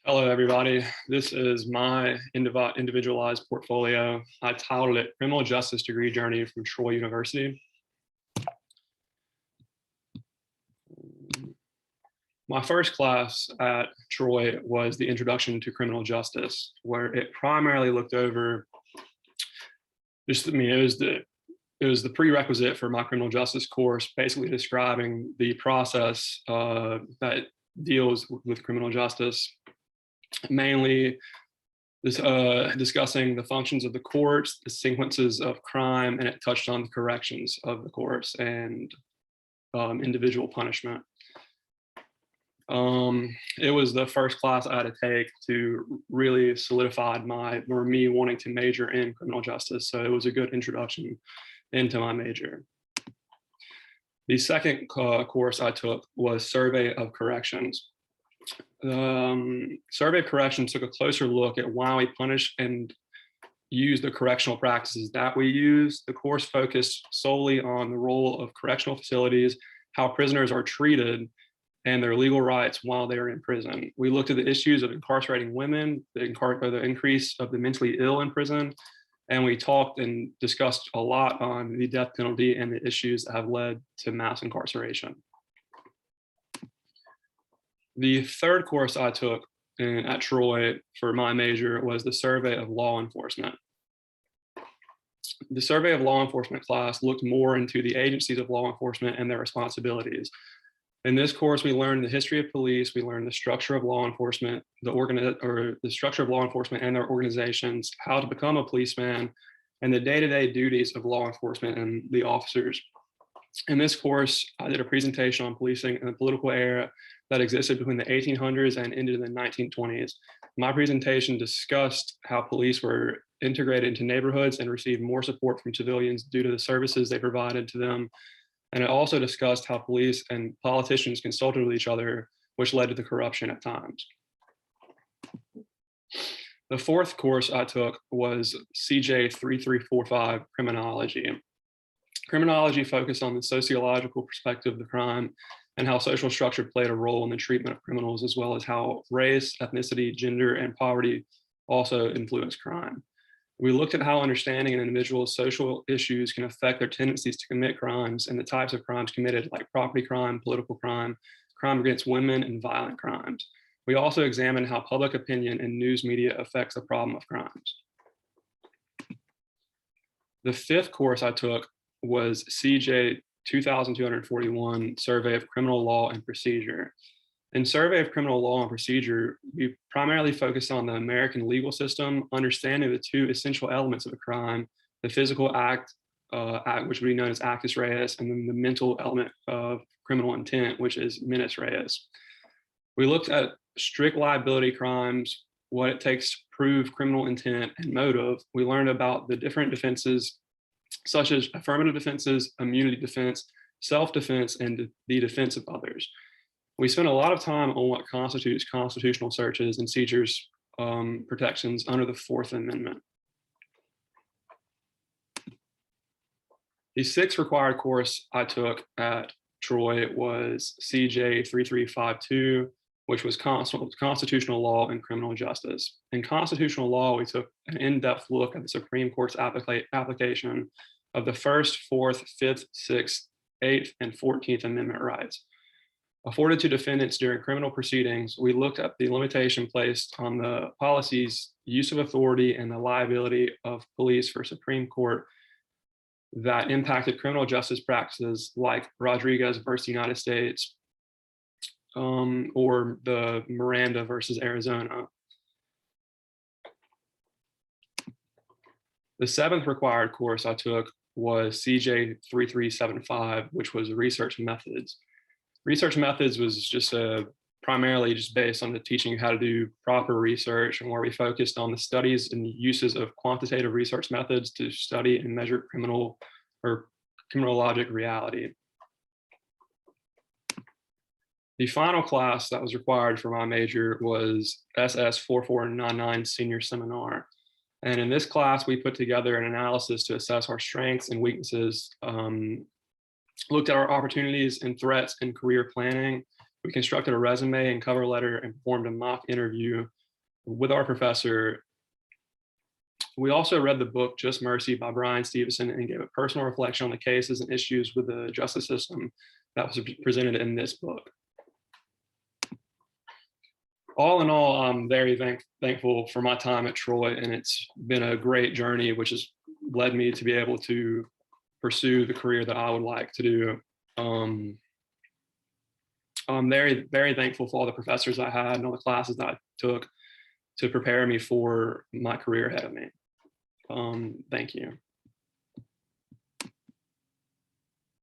Hello, everybody. This is my individualized portfolio. I titled it Criminal Justice Degree Journey from Troy University. My first class at Troy was the Introduction to Criminal Justice, where it primarily looked over it was the prerequisite for my criminal justice course, basically describing the process that deals with criminal justice. Mainly discussing the functions of the courts, the sequences of crime, and it touched on the corrections of the courts and individual punishment. It was the first class I had to take to really solidify me wanting to major in criminal justice. So it was a good introduction into my major. The second course I took was Survey of Corrections. Survey of Corrections took a closer look at why we punish and use the correctional practices that we use. The course focused solely on the role of correctional facilities, how prisoners are treated, and their legal rights while they are in prison. We looked at the issues of incarcerating women, the increase of the mentally ill in prison, and we talked and discussed a lot on the death penalty and the issues that have led to mass incarceration. The third course I took at Troy for my major was the Survey of Law Enforcement. The Survey of Law Enforcement class looked more into the agencies of law enforcement and their responsibilities. In this course, we learned the history of police, we learned the structure of law enforcement, the structure of law enforcement and their organizations, how to become a policeman, and the day-to-day duties of law enforcement and the officers. In this course, I did a presentation on policing in the political era that existed between the 1800s and into the 1920s. My presentation discussed how police were integrated into neighborhoods and received more support from civilians due to the services they provided to them. And it also discussed how police and politicians consulted with each other, which led to the corruption at times. The fourth course I took was CJ 3345 Criminology. Criminology focused on the sociological perspective of the crime and how social structure played a role in the treatment of criminals, as well as how race, ethnicity, gender, and poverty also influence crime. We looked at how understanding an individual's social issues can affect their tendencies to commit crimes and the types of crimes committed, like property crime, political crime, crime against women, and violent crimes. We also examined how public opinion and news media affects the problem of crimes. The fifth course I took was CJ 2241 Survey of Criminal Law and Procedure. In Survey of Criminal Law and Procedure, we primarily focused on the American legal system, understanding the two essential elements of a crime, the physical act, which would be known as actus reus, and then the mental element of criminal intent, which is mentis reus. We looked at strict liability crimes, what it takes to prove criminal intent and motive. We learned about the different defenses, such as affirmative defenses, immunity defense, self-defense, and the defense of others. We spent a lot of time on what constitutes constitutional searches and seizures protections under the Fourth Amendment. The sixth required course I took at Troy was CJ 3352, which was constitutional law and criminal justice. In constitutional law, we took an in-depth look at the Supreme Court's application of the First, Fourth, Fifth, Sixth, Eighth, and 14th Amendment rights. Afforded to defendants during criminal proceedings, we looked at the limitation placed on the policies, use of authority, and the liability of police for Supreme Court that impacted criminal justice practices like Rodriguez versus United States, or the Miranda versus Arizona. The seventh required course I took was CJ 3375, which was research methods. Research methods was just primarily just based on the teaching you how to do proper research, and where we focused on the studies and uses of quantitative research methods to study and measure criminologic reality. The final class that was required for my major was SS 4499 Senior Seminar. And in this class, we put together an analysis to assess our strengths and weaknesses, looked at our opportunities and threats in career planning, We constructed a resume and cover letter and performed a mock interview with our professor. We also read the book Just Mercy by Brian Stevenson and gave a personal reflection on the cases and issues with the justice system that was presented in this book. All in all, I'm very thankful for my time at Troy, and it's been a great journey, which has led me to be able to pursue the career that I would like to do. I'm very, very thankful for all the professors I had and all the classes that I took to prepare me for my career ahead of me. Thank you.